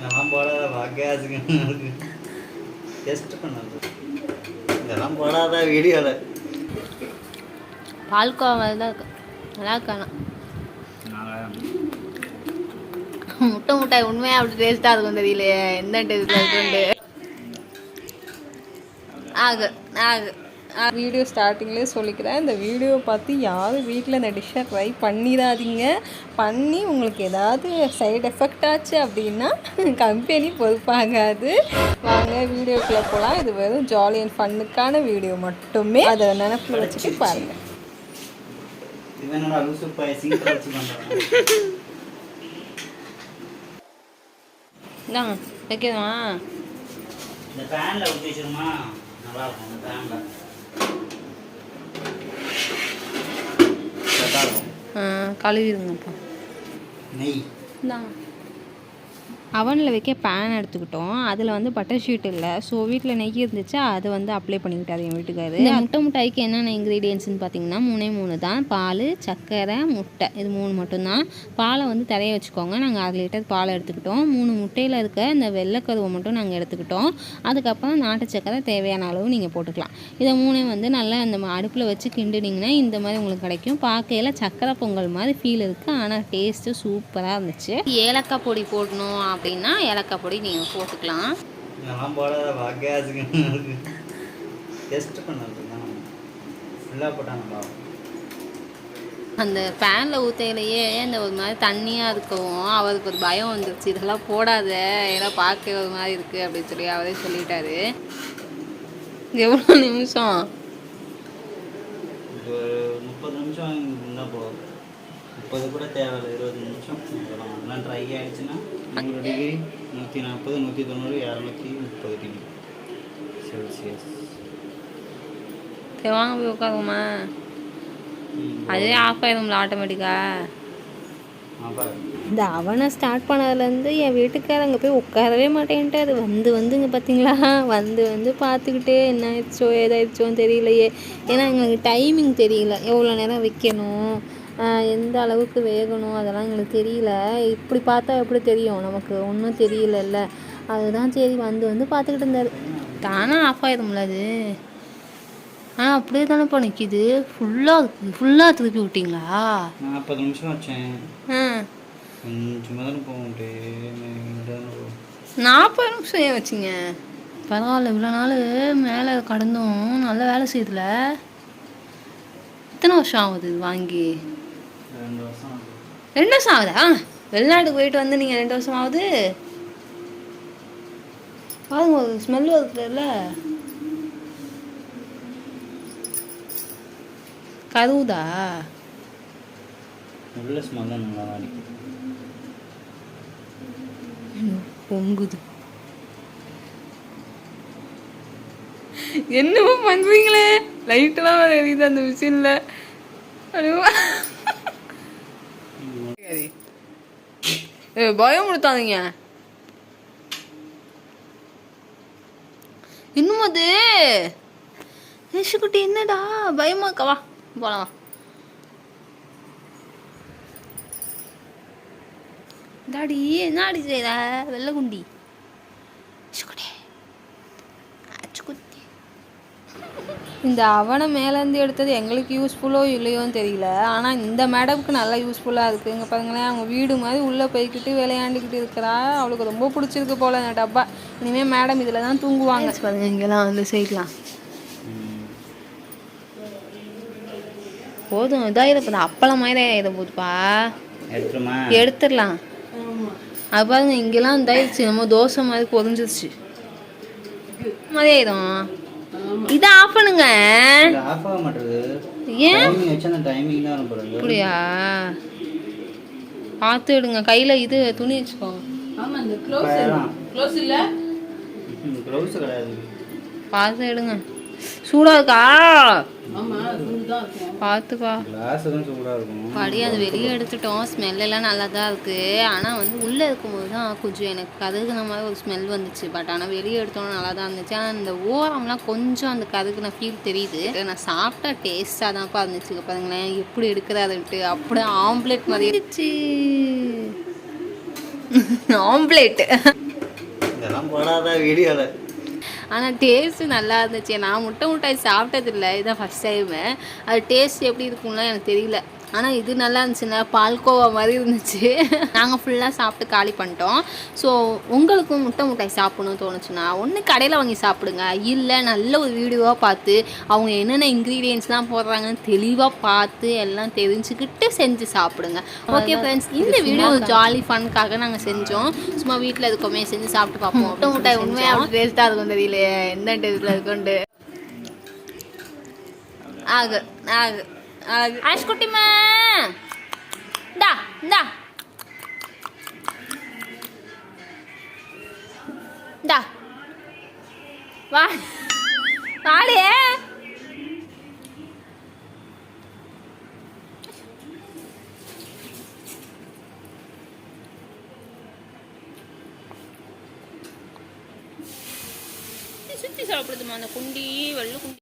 இதெல்லாம் போடாத கேஸுக்கு டெஸ்ட் பண்ணது. இதெல்லாம் போடாத வீடியோவில். பால்கோவா மாதிரி தான் இருக்கு. நல்லா இருக்கானா முட்டை முட்டாய் உண்மையாக அப்படி டேஸ்ட்டாக இருக்கும் தெரியலையே. எந்த டேஸ்ட்டில் இருக்குண்டு ஆகு ஆகு. வீடியோ ஸ்டார்டிங்லேயே சொல்லிக்கிறேன், இந்த வீடியோ பார்த்து யாரும் வீட்டில் இந்த டிஷ்ஷை ட்ரை பண்ணிடாதீங்க. பண்ணி உங்களுக்கு ஏதாவது சைடு எஃபெக்ட் ஆச்சு அப்படின்னா கம்பெனி பொறுப்பாகாது. வாங்க வீடியோக்குள்ளே போகலாம். இது வெறும் ஜாலி அண்ட் ஃபன்னுக்கான வீடியோ மட்டுமே. அதை நினைப்பில் வச்சுட்டு பாருங்கள். இந்தாங்க வைக்கணுமா? இந்த பேனில் ஊற்றி வச்சிருமா, நல்லா இருக்கும். இந்த பேனில் கழுவிடுங்கப்பா. நெய் இந்தாங்க. அவனில் வைக்க பேன் எடுத்துக்கிட்டோம். அதில் வந்து பட்டர் ஷீட் இல்லை. ஸோ வீட்டில் நெய் இருந்துச்சு, அதை வந்து அப்ளை பண்ணிக்கிட்டாரு என் வீட்டுக்காரு. இந்த முட்டை முட்டாய்க்கு என்னென்ன இன்க்ரீடியன்ட்ஸ்னு பார்த்தீங்கன்னா 3 தான். பால், சர்க்கரை, முட்டை, இது 3 மட்டும்தான். பாலை வந்து தரைய வச்சுக்கோங்க. நாங்கள் 1/2 லிட்டர் பால் எடுத்துக்கிட்டோம். 3 முட்டையில் இருக்க இந்த வெள்ளைக்கருவை மட்டும் நாங்கள் எடுத்துக்கிட்டோம். அதுக்கப்புறம் நாட்டு சர்க்கரை தேவையான அளவு நீங்கள் போட்டுக்கலாம். இதை 3 வந்து நல்லா அந்த அடுப்பில் வச்சு கிண்டுனீங்கன்னா இந்த மாதிரி உங்களுக்கு கிடைக்கும். பார்க்கையில் சர்க்கரை பொங்கல் மாதிரி ஃபீல் இருக்குது, ஆனால் டேஸ்ட்டு சூப்பராக இருந்துச்சு. ஏலக்காய் பொடி போடணும் அப்படின்னா ஏலக்காய் பொடி நீங்கள் போட்டுக்கலாம். இதெல்லாம் போடாத கேஸுக்கு டெஸ்ட் பண்ணது தான் ஃபுல்லாக போட்டாங்க. அந்த பேனில் ஊற்றையிலேயே அந்த ஒரு மாதிரி தண்ணியாக இருக்கவும் அவருக்கு ஒரு பயம் வந்துருச்சு. இதெல்லாம் போடாத, ஏன்னா பார்க்க ஒரு மாதிரி இருக்குது அப்படின்னு சொல்லி அவரே சொல்லிட்டாரு. எவ்வளோ நிமிஷம்? ஒரு 30 நிமிஷம் இருந்தால் போதும். 30 கூட தேவையில்லை, 20 நிமிஷம். அதெல்லாம் ட்ரை ஆகிடுச்சுன்னா 100 டிகிரி, 140, 190, 230 டிகிரி செல்சியஸ். வாங்க போய் உட்காருமா. அதே ஆஃப் ஆயிடும்ல ஆட்டோமேட்டிக்காக. இந்த அவனை ஸ்டார்ட் பண்ணதுலேருந்து என் வீட்டுக்கார அங்கே போய் உட்காரவே மாட்டேன்ட்டு. அது வந்துங்க பார்த்தீங்களா, வந்து பார்த்துக்கிட்டே என்ன ஆயிடுச்சோ ஏதாயிடுச்சோன்னு தெரியலையே. ஏன்னா எங்களுக்கு டைமிங் தெரியல, எவ்வளோ நேரம் வைக்கணும், எந்த அளவுக்கு வேகணும், அதெல்லாம் எங்களுக்கு தெரியல. இப்படி பார்த்தா எப்படி தெரியும், நமக்கு ஒன்றும் தெரியலல்ல. அதுதான் சரி வந்து பார்த்துக்கிட்டு இருந்தார். தானாக ஆஃப் ஆயிடும்ல அது. ஆனால் அப்படியே தானேப்பா நிற்கிது. ஃபுல்லாக திருப்பி விட்டிங்களா? 40 நிமிஷம் வச்சேன். கொஞ்சமாக தானே போகும். 40 நிமிஷம் ஏன் வச்சிங்க? பரவாயில்ல, இவ்வளோ நாள் மேலே கடந்தோம், நல்ல வேலை செய்யுதுல. எத்தனை வருஷம் ஆகுது வாங்கி? 2 வருஷம் ஆகுதா? வெளிநாட்டுக்கு போயிட்டு வந்து நீங்கள் 2 வருஷம் ஆகுது. பாருங்க, ஒரு ஸ்மெல் வருதுல்ல. கருவுதா? நல்ல ஸ்மெல் தான், நல்லா அடிக்குது. பொங்குது. என்னமோ பண்ணுவீங்களே, லைட்டெல்லாம் எரியுது அந்த மிஷினில். பயம் கொடுத்தாதீங்க. இன்னும் அது குட்டி என்னடா பயமாக்கவா? போலாம் டாடி. என்னாடி செய்யற வெள்ளை குண்டி? இந்த அவனை மேலேருந்து எடுத்தது எங்களுக்கு யூஸ்ஃபுல்லோ இல்லையோன்னு தெரியல, ஆனால் இந்த மேடம்க்கு நல்லா யூஸ்ஃபுல்லாக இருக்குது. இங்கே பாருங்களேன், அவங்க வீடு மாதிரி உள்ளே போய்கிட்டு விளையாண்டுக்கிட்டு இருக்கிறா. அவளுக்கு ரொம்ப பிடிச்சிருக்கு போல் இந்த டப்பா. இனிமேல் மேடம் இதில் தான் தூங்குவாங்க. பாருங்க, இங்கெல்லாம் வந்து சைட்லாம் போதும். இதாக இதை இப்போ அப்பளம் மாதிரி இதை போதுப்பா, எடுத்துடலாம். அது பாருங்க, இங்கெல்லாம் இதாகிடுச்சு, நம்ம தோசை மாதிரி பொரிஞ்சிருச்சு மாதிரி ஆயிடும். இதை ஆஃப் பண்ணுங்க. ஆஃப் ஆக மாட்டேங்குது. ஏன் டைமிங் தான் போடுறது? அப்படியா? பார்த்து எடுங்க, கையில் இது துணி வச்சுக்கோங்க. ஆமாம், இந்த க்ளோஸ் இல்லை, க்ளவுஸ் கிடையாது. பார்த்து எடுங்க. சூடாக இருக்கா? பார்த்துப்பா. படி அது வெளியே எடுத்துட்டோம். ஸ்மெல்லாம் நல்லா தான் இருக்குது. ஆனால் வந்து உள்ளே இருக்கும்போது தான் கொஞ்சம் எனக்கு கருகுன மாதிரி ஒரு ஸ்மெல் வந்துச்சு. பட் ஆனால் வெளியே எடுத்தோன்னா நல்லா தான் இருந்துச்சு. ஆனால் இந்த ஓரம்லாம் கொஞ்சம் அந்த கருகுன ஃபீல் தெரியுது. நான் சாப்பிட்டா டேஸ்ட்டாக தான்ப்பா இருந்துச்சு. பாருங்களேன் எப்படி எடுக்கிறாருன்ட்டு. அப்படியே ஆம்ப்லேட் மாதிரி இருந்துச்சு. ஆம்ப்லேட் அதெல்லாம் போடாத வீடியோவில். ஆனால் டேஸ்ட்டு நல்லா இருந்துச்சு. நான் முட்டை மிட்டாய் சாப்பிட்டதில்லை, இதுதான் ஃபஸ்ட் டைமு. அது டேஸ்ட் எப்படி இருக்கும்லாம் எனக்கு தெரியல. ஆனால் இது நல்லா இருந்துச்சுங்க, பால்கோவா மாதிரி இருந்துச்சு. நாங்கள் ஃபுல்லாக சாப்பிட்டு காலி பண்ணிட்டோம். ஸோ உங்களுக்கும் முட்டை மிட்டாய் சாப்பிடணும்னு தோணுச்சுன்னா ஒன்று கடையில் வாங்கி சாப்பிடுங்க, இல்லை நல்ல ஒரு வீடியோவாக பார்த்து அவங்க என்னென்ன இன்க்ரீடியன்ஸ்லாம் போடுறாங்கன்னு தெளிவாக பார்த்து எல்லாம் தெரிஞ்சுக்கிட்டு செஞ்சு சாப்பிடுங்க. ஓகே ஃப்ரெண்ட்ஸ், இந்த வீடியோ ஜாலி ஃபனுக்காக நாங்கள் செஞ்சோம். சும்மா வீட்டில் இருக்கோமே செஞ்சு சாப்பிட்டு பார்ப்போம். முட்டை மிட்டாய் உண்மையாக அப்படி டேஸ்ட்டாக இருக்கும் தெரியலையே, எந்த டேஸ்ட்டில் இருக்குன்ட்டு. ஆகு ஆகு ஆகு ஆஷ் குட்டிமா, இந்தா இந்தா இந்தா வா வாடியே. சுற்றி சாப்பிடுதுமா அந்த குண்டி வெள்ளை குண்டி.